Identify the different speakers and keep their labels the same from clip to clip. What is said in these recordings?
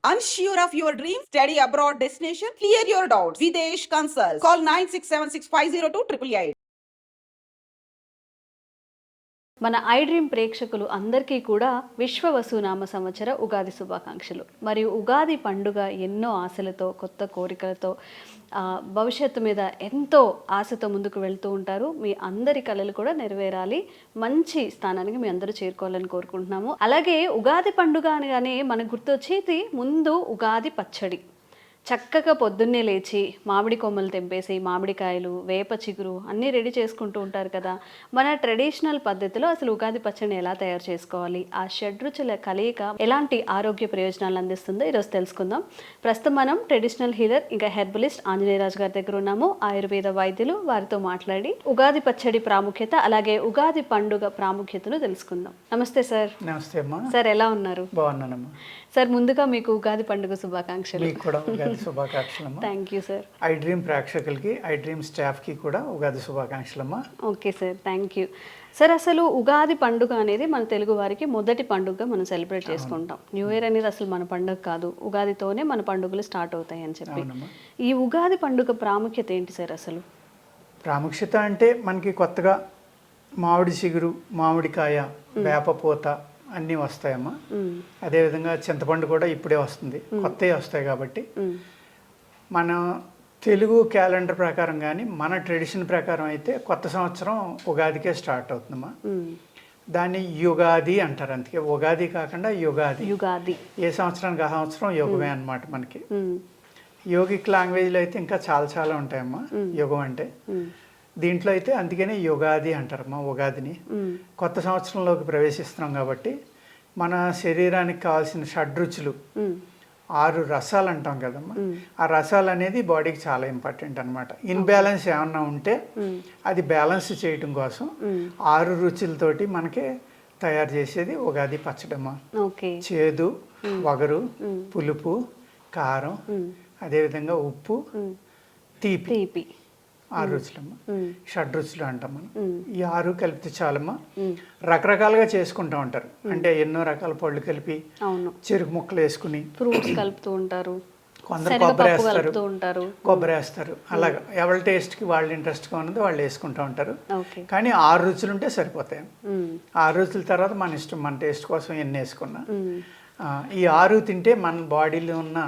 Speaker 1: Unsure of your dream? Study abroad destination? Clear your doubts. Videsh Consult. Call 9676502888.
Speaker 2: మన I dream ప్రేక్షకులు అందరికీ కూడా విశ్వవసునామ సంవత్సర ఉగాది శుభాకాంక్షలు. మరియు ఉగాది పండుగ ఎన్నో ఆశలతో, కొత్త కోరికలతో, భవిష్యత్తు మీద ఎంతో ఆశతో ముందుకు వెళ్తూ ఉంటారు. మీ అందరి కళలు కూడా నెరవేరాలి, మంచి స్థానానికి మీ అందరూ చేరుకోవాలని కోరుకుంటున్నాము. అలాగే ఉగాది పండుగ అనగానే మనకు గుర్తొచ్చేది ముందు ఉగాది పచ్చడి. చక్కగా పొద్దున్నే లేచి మామిడి కొమ్మలు తెంపేసి మామిడికాయలు, వేప చిగురు అన్నీ రెడీ చేసుకుంటూ ఉంటారు కదా. మన ట్రెడిషనల్ పద్ధతిలో అసలు ఉగాది పచ్చడిని ఎలా తయారు చేసుకోవాలి, ఆ షడ్రుచుల కలయిక ఎలాంటి ఆరోగ్య ప్రయోజనాలు అందిస్తుందో ఈరోజు తెలుసుకుందాం. ప్రస్తుతం మనం ట్రెడిషనల్ హీలర్ ఇంకా హెర్బలిస్ట్ ఆంజనేయరాజు గారి దగ్గర ఉన్నాము. ఆయుర్వేద వైద్యులు, వారితో మాట్లాడి ఉగాది పచ్చడి ప్రాముఖ్యత అలాగే ఉగాది పండుగ ప్రాముఖ్యతను తెలుసుకుందాం. నమస్తే సార్.
Speaker 3: నమస్తే అమ్మా.
Speaker 2: సార్ ఎలా ఉన్నారు?
Speaker 3: బాగున్నానమ్మా.
Speaker 2: సార్ ముందుగా మీకు ఉగాది పండుగ శుభాకాంక్షలు.
Speaker 3: మీకు కూడా ఉగాది శుభాకాంక్షలమ్మా.
Speaker 2: Thank you sir.
Speaker 3: I dream ప్రేక్షకులకి, ఐ డ్రీమ్ స్టాఫ్కి కూడా ఉగాది శుభాకాంక్షలమ్మా.
Speaker 2: Okay sir, thank you sir. అసలు ఉగాది పండుగ అనేది మన తెలుగు వారికి మొదటి పండుగ మనం సెలబ్రేట్ చేసుకుంటాం. న్యూ ఇయర్ అనేది అసలు మన పండుగ కాదు, ఉగాదితోనే మన పండుగలు స్టార్ట్ అవుతాయి అని చెప్పి. ఈ ఉగాది పండుగ ప్రాముఖ్యత ఏంటి సార్ అసలు?
Speaker 3: ప్రాముఖ్యత అంటే మనకి కొత్తగా మామిడి చిగురు, మామిడికాయ, వేపపూత అన్నీ వస్తాయమ్మా. అదేవిధంగా చింతపండు కూడా ఇప్పుడే వస్తుంది, కొత్తవి వస్తాయి కాబట్టి మన తెలుగు క్యాలెండర్ ప్రకారం కానీ మన ట్రెడిషన్ ప్రకారం అయితే కొత్త సంవత్సరం ఉగాదికే స్టార్ట్ అవుతుందమ్మా. దాన్ని యుగాది అంటారు. అందుకే ఉగాది కాకుండా యుగాది.
Speaker 2: యుగాది
Speaker 3: ఏ సంవత్సరానికి ఆ సంవత్సరం యుగమే అనమాట. మనకి యోగిక్ లాంగ్వేజ్లో అయితే ఇంకా చాలా చాలా ఉంటాయమ్మా యుగం అంటే. దీంట్లో అయితే అందుకనే యుగాది అంటారమ్మా ఉగాదిని. కొత్త సంవత్సరంలోకి ప్రవేశిస్తున్నాం కాబట్టి మన శరీరానికి కావాల్సిన షడ్రుచులు, 6 రసాలు అంటాం కదమ్మా, ఆ రసాలు అనేది బాడీకి చాలా ఇంపార్టెంట్ అనమాట. ఇన్బ్యాలెన్స్ ఏమన్నా ఉంటే అది బ్యాలెన్స్ చేయటం కోసం 6 రుచులతోటి మనకి తయారు చేసేది ఉగాది పచ్చడమ్మా. చేదు, వగరు, పులుపు, కారం, అదేవిధంగా ఉప్పు, తీపి, 6 రుచులమ్మా. షడ్రుచులు అంటాం మనం. ఈ 6 కలిపితే చాలమ్మా. రకరకాలుగా చేసుకుంటూ ఉంటారు. అంటే ఎన్నో రకాల పళ్ళు కలిపి, చెరుకు ముక్కలు వేసుకుని,
Speaker 2: ఫ్రూట్స్ కలుపుతూ ఉంటారు,
Speaker 3: కొందరు కొబ్బరి వేస్తారు. అలాగా ఎవరి టేస్ట్కి వాళ్ళ ఇంట్రెస్ట్గా ఉన్నది వాళ్ళు వేసుకుంటూ ఉంటారు. కానీ 6 రుచులు ఉంటే సరిపోతాయి. 6 రుచుల తర్వాత మన ఇష్టం, మన టేస్ట్ కోసం ఎన్ని వేసుకున్నా. ఈ 6 తింటే మన బాడీలో ఉన్న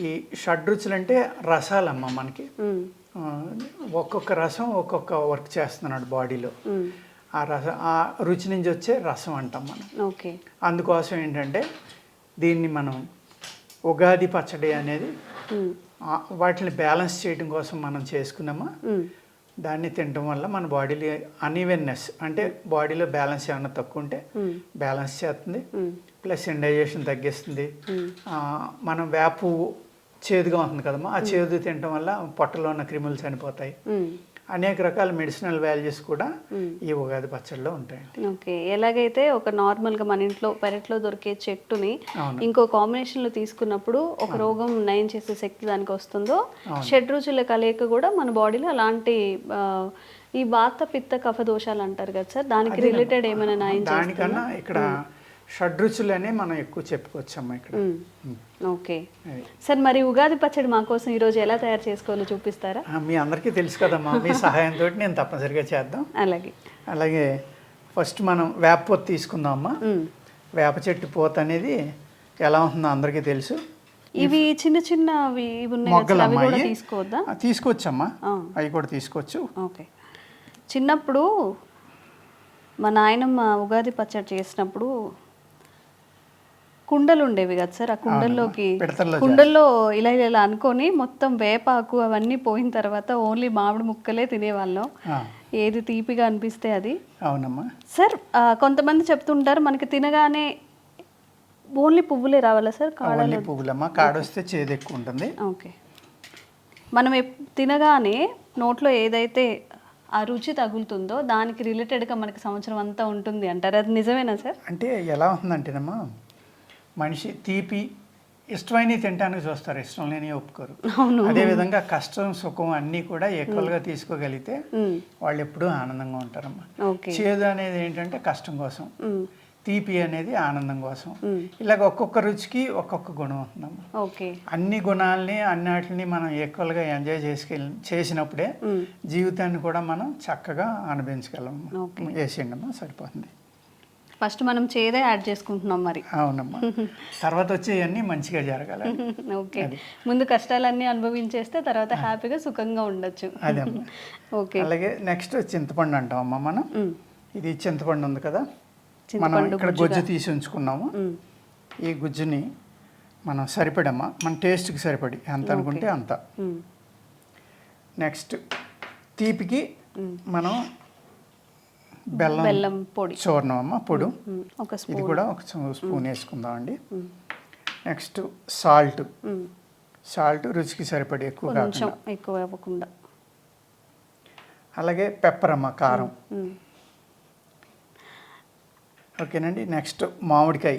Speaker 3: ఈ షడ్రుచులు అంటే రసాలమ్మా. మనకి ఒక్కొక్క రసం ఒక్కొక్క వర్క్ చేస్తున్నాడు బాడీలో. ఆ రుచి నుంచి వచ్చే రసం అంటాం మనం. అందుకోసం ఏంటంటే దీన్ని మనం ఉగాది పచ్చడి అనేది వాటిని బ్యాలెన్స్ చేయడం కోసం మనం చేసుకున్నామా. దాన్ని తినడం వల్ల మన బాడీలో అన్ఈవెన్నెస్ అంటే బాడీలో బ్యాలెన్స్ ఏమన్నా తక్కువ ఉంటే బ్యాలెన్స్ చేస్తుంది. ప్లస్ ఇండైజెషన్ తగ్గిస్తుంది. మనం వేపు చేదుగా ఉంటుంది కదమ్మా, ఆ చేదు తినడం వల్ల పొట్టలో ఉన్న క్రిములు చనిపోతాయి. అనేక రకాల మెడిసినల్ వాల్యూస్ కూడా ఈ ఉగాది పచ్చడిలో ఉంటాయి.
Speaker 2: ఓకే, ఎలాగైతే ఒక నార్మల్గా మన ఇంట్లో పెరట్లో దొరికే చెట్టుని ఇంకో కాంబినేషన్లో తీసుకున్నప్పుడు ఒక రోగం నయం చేసే శక్తి దానికి వస్తుందో, షడ్రుచుల కలయిక కూడా మన బాడీలో అలాంటి ఈ వాత పిత్త కఫ దోషాలు అంటారు కదా సార్, దానికి రిలేటెడ్ ఏమైనా నయం
Speaker 3: దానికన్నా ఇక్కడ షడ్రుచులనే మనం ఎక్కువ చెప్పుకోవచ్చమ్మా ఇక్కడ.
Speaker 2: ఓకే సార్, మరి ఉగాది పచ్చడి మా కోసం ఈరోజు ఎలా తయారు చేసుకోవాలో చూపిస్తారా?
Speaker 3: మీ అందరికీ తెలుసు కదమ్మా, మీ సహాయంతో నేను తప్పనిసరిగా చేద్దాం. అలాగే ఫస్ట్ మనం వేప పూత తీసుకుందామమ్మా. వేప చెట్టు పూత అనేది ఎలా ఉంటుందో అందరికీ తెలుసు.
Speaker 2: ఇవి చిన్న చిన్నవి మొగ్గలమ్మా,
Speaker 3: తీసుకోవచ్చమ్మా, అవి కూడా తీసుకోవచ్చు.
Speaker 2: ఓకే, చిన్నప్పుడు మా నాయనమ్మ ఉగాది పచ్చడి చేసినప్పుడు కుండలు ఉండేవి కదా సార్, ఆ కుండల్లో ఇలా అనుకొని మొత్తం వేపాకు అవన్నీ పోయిన తర్వాత ఓన్లీ మామిడి ముక్కలే తినేవాళ్ళం, ఏది తీపిగా అనిపిస్తే అది.
Speaker 3: అవునమ్మా
Speaker 2: సార్, కొంతమంది చెప్తుంటారు మనకి తినగానే ఓన్లీ పువ్వులే రావాలా సార్?
Speaker 3: పువ్వులమ్మా, కాడొస్తే చేదు ఎక్కువ ఉంటుంది.
Speaker 2: ఓకే, మనం తినగానే నోట్లో ఏదైతే ఆ రుచి తగులుతుందో దానికి రిలేటెడ్గా మనకి సంవత్సరం అంతా ఉంటుంది అంటారు, అది నిజమేనా సార్?
Speaker 3: అంటే ఎలా ఉంటుందంటేనమ్మా, మనిషి తీపి ఇష్టమైనవి తినడానికి చూస్తారు, ఇష్టం లేని ఒప్పుకోరు. అదేవిధంగా కష్టం సుఖం అన్నీ కూడా ఈక్వల్గా తీసుకోగలిగితే వాళ్ళు ఎప్పుడూ ఆనందంగా ఉంటారమ్మా. చేదు అనేది ఏంటంటే కష్టం కోసం, తీపి అనేది ఆనందం కోసం. ఇలాగ ఒక్కొక్క రుచికి ఒక్కొక్క గుణం ఉంటుందమ్మా.
Speaker 2: ఓకే.
Speaker 3: అన్ని గుణాలని అన్నిటిని మనం ఈక్వల్గా ఎంజాయ్ చేసినప్పుడే జీవితాన్ని కూడా మనం చక్కగా అనుభవించగలం. వేసేయండి అమ్మా, సరిపోతుంది.
Speaker 2: ఫస్ట్ మనం చేదే యాడ్ చేసుకుంటున్నాం మరి.
Speaker 3: అవునమ్మా, తర్వాత వచ్చేవన్నీ మంచిగా జరగాలి.
Speaker 2: ఓకే, ముందు కష్టాలన్నీ అనుభవించేస్తే తర్వాత హ్యాపీగా సుఖంగా ఉండొచ్చు.
Speaker 3: అదే అమ్మా.
Speaker 2: ఓకే.
Speaker 3: అలాగే నెక్స్ట్ చింతపండు అంటాం అమ్మా మనం. ఇది చింతపండు ఉంది కదా, మనం ఇక్కడ గుజ్జు తీసి ఉంచుకున్నాము. ఈ గుజ్జుని మనం సరిపడమ్మా, మన టేస్ట్కి సరిపడి ఎంత అనుకుంటే అంత. నెక్స్ట్ తీపికి మనం బెల్లం పొడి చూర్ణం అమ్మ, పొడు ఇది కూడా ఒక స్పూన్ వేసుకుందామండి. నెక్స్ట్ సాల్ట్ రుచికి సరిపడి ఎక్కువ అవ్వకుండా. అలాగే పెప్పర్ అమ్మ, కారం. ఓకేనండి. నెక్స్ట్ మామిడికాయ,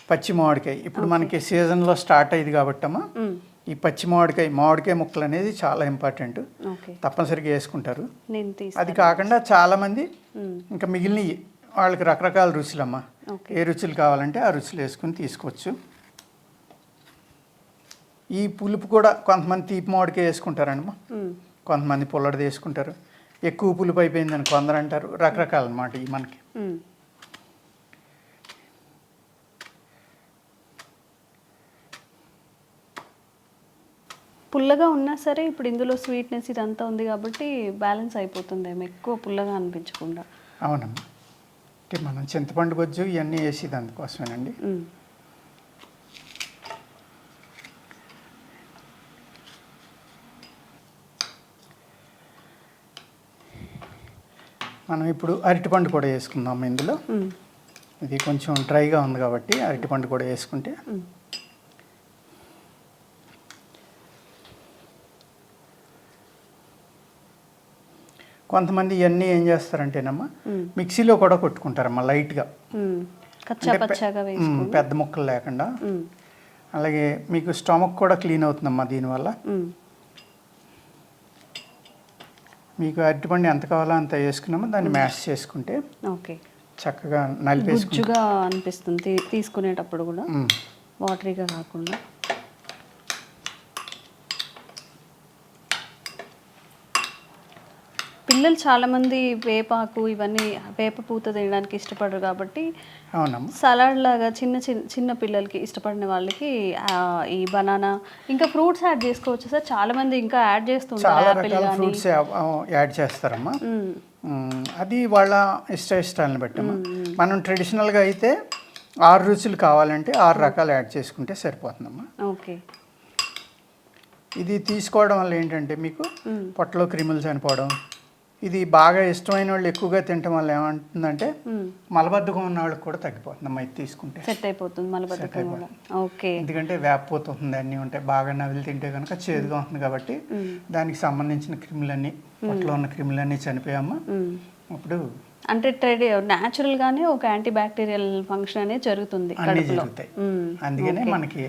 Speaker 3: పచ్చి మామిడికాయ. ఇప్పుడు మనకి సీజన్లో స్టార్ట్ అయ్యింది కాబట్టి అమ్మ, ఈ పచ్చి మామిడికాయ ముక్కలు అనేది చాలా ఇంపార్టెంట్, తప్పనిసరిగా వేసుకుంటారు. అది కాకుండా చాలామంది ఇంకా మిగిలినవి వాళ్ళకి రకరకాల రుచులమ్మా, ఏ రుచులు కావాలంటే ఆ రుచులు వేసుకుని తీసుకోవచ్చు. ఈ పులుపు కూడా కొంతమంది తీపి మామిడికాయ వేసుకుంటారమ్మా, కొంతమంది పుల్లడిది వేసుకుంటారు. ఎక్కువ పులుపు అయిపోయిందని కొందరు అంటారు. రకరకాలు అన్నమాట ఈ మనకి.
Speaker 2: పుల్లగా ఉన్నా సరే ఇప్పుడు ఇందులో స్వీట్నెస్ ఇదంతా ఉంది కాబట్టి బ్యాలెన్స్ అయిపోతుంది, ఎక్కువ పుల్లగా అనిపించకుండా.
Speaker 3: అవునమ్మా, అంటే మనం చింతపండు గుజ్జు ఇవన్నీ వేసేది అందుకోసమేనండి. మనం ఇప్పుడు అరటిపండు కూడా వేసుకుందాం ఇందులో. ఇది కొంచెం డ్రైగా ఉంది కాబట్టి అరటిపండు కూడా వేసుకుంటే కొంతమంది ఇవన్నీ ఏం చేస్తారంటేనమ్మా మిక్సీలో కూడా కొట్టుకుంటారమ్మా లైట్గా, పెద్ద ముక్కలు లేకుండా. అలాగే మీకు స్టమక్ కూడా క్లీన్ అవుతుందమ్మా దీనివల్ల. మీకు అరటిపండు ఎంత కావాలో అంత వేసుకున్నామో దాన్ని మ్యాష్ చేసుకుంటే చక్కగా
Speaker 2: నలిపేసుకుంటా అనిపిస్తుంది తీసుకునేటప్పుడు కూడా, వాటరీగా కాకుండా. పిల్లలు చాలామంది వేపాకు ఇవన్నీ వేప పూత తినడానికి ఇష్టపడరు కాబట్టి సలాడ్ లాగా చిన్న పిల్లలకి ఇష్టపడిన వాళ్ళకి ఈ బనానా ఇంకా ఫ్రూట్స్ యాడ్ చేసుకోవచ్చు సార్. చాలా మంది ఇంకా యాడ్ చేస్తుంటారు,
Speaker 3: ఫ్రూట్స్ యాడ్ చేస్తారమ్మా. అది వాళ్ళ ఇష్టాలను బట్టి. మనం ట్రెడిషనల్గా అయితే 6 రుచులు కావాలంటే 6 రకాలు యాడ్ చేసుకుంటే సరిపోతుందమ్మా.
Speaker 2: ఓకే.
Speaker 3: ఇది తీసుకోవడం వల్ల ఏంటంటే మీకు పొట్టలో క్రిములు చనిపోవడం, ఇది బాగా ఇష్టమైన వాళ్ళు ఎక్కువగా తినటం వల్ల ఏమంటుందంటే మలబద్ధకం ఉన్న వాళ్ళకి కూడా తగ్గిపోతుంది ఇది తీసుకుంటే.
Speaker 2: సెట్ అయిపోతుంది మలబద్ధకం కూడా. ఓకే.
Speaker 3: ఎందుకంటే వేపపోతుంది అన్నీ ఉంటాయి, బాగా నవిలి తింటే కనుక చేదుగా ఉంటుంది కాబట్టి దానికి సంబంధించిన క్రిములన్నీ, పొట్టలో ఉన్న క్రిములన్నీ చనిపోయామా అప్పుడు
Speaker 2: అంటే న్యాచురల్ గానే ఒక యాంటీ బ్యాక్టీరియల్ ఫంక్షన్ అనేది జరుగుతుంది,
Speaker 3: అన్నీ జరుగుతాయి. అందుకనే మనకి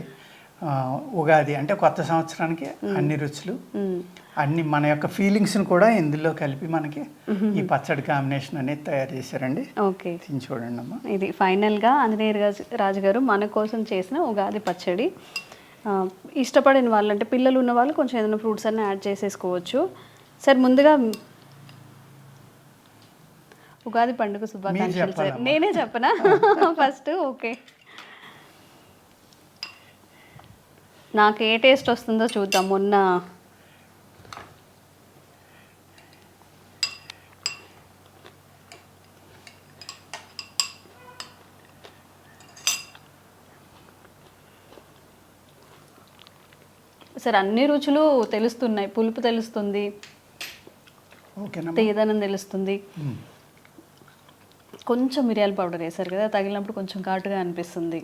Speaker 3: ఉగాది అంటే కొత్త సంవత్సరానికి అన్ని రుచులు, అన్ని మన యొక్క ఫీలింగ్స్ని కూడా ఇందులో కలిపి మనకి ఈ పచ్చడి కాంబినేషన్ అనేది తయారు చేశారండి.
Speaker 2: ఓకే,
Speaker 3: తిని చూడండి అమ్మా.
Speaker 2: ఇది ఫైనల్గా ఆంజనేయ రాజు గారు మన కోసం చేసిన ఉగాది పచ్చడి. ఇష్టపడిన వాళ్ళు అంటే పిల్లలు ఉన్న వాళ్ళు కొంచెం ఏదైనా ఫ్రూట్స్ అన్నీ యాడ్ చేసేసుకోవచ్చు. సార్ ముందుగా ఉగాది పండుగ శుభాకాంక్షలు సార్. నేనే చెప్పనా ఫస్ట్? ఓకే, నాకు ఏ టేస్ట్ వస్తుందో చూద్దాం. మొన్న సార్ అన్ని రుచులు తెలుస్తున్నాయి, పులుపు తెలుస్తుంది, తీయదనం తెలుస్తుంది. కొంచెం మిరియాల పౌడర్ వేసారు కదా, తగిలినప్పుడు కొంచెం ఘాటుగా అనిపిస్తుంది.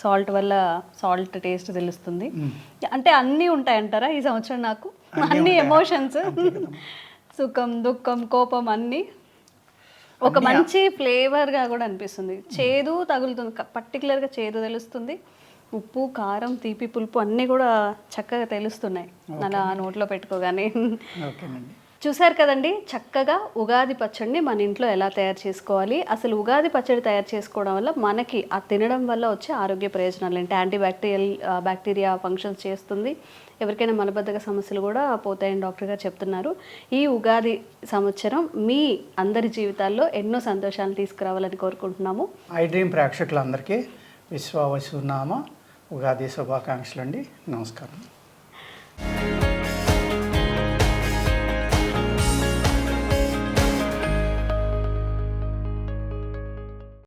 Speaker 2: సాల్ట్ వల్ల సాల్ట్ టేస్ట్ తెలుస్తుంది. అంటే అన్నీ ఉంటాయంటారా ఈ సంవత్సరం? నాకు అన్ని ఎమోషన్స్, సుఖం దుఃఖం కోపం అన్నీ ఒక మంచి ఫ్లేవర్గా కూడా అనిపిస్తుంది. చేదు తగులుతుంది, పర్టికులర్గా చేదు తెలుస్తుంది. ఉప్పు కారం తీపి పులుపు అన్నీ కూడా చక్కగా తెలుస్తున్నాయి అలా నోట్లో పెట్టుకోగానే. చూశారు కదండి, చక్కగా ఉగాది పచ్చడిని మన ఇంట్లో ఎలా తయారు చేసుకోవాలి, అసలు ఉగాది పచ్చడి తయారు చేసుకోవడం వల్ల మనకి ఆ తినడం వల్ల వచ్చే ఆరోగ్య ప్రయోజనాలు ఏంటి, బ్యాక్టీరియా ఫంక్షన్స్ చేస్తుంది, ఎవరికైనా మలబద్ధక సమస్యలు కూడా పోతాయని డాక్టర్ గారు చెప్తున్నారు. ఈ ఉగాది సంవత్సరం మీ అందరి జీవితాల్లో ఎన్నో సంతోషాలు తీసుకురావాలని కోరుకుంటున్నాము.
Speaker 3: ఐ డ్రీమ్ ప్రేక్షకులందరికీ విశ్వవసునామ ఉగాది శుభాకాంక్షలు అండి. నమస్కారం.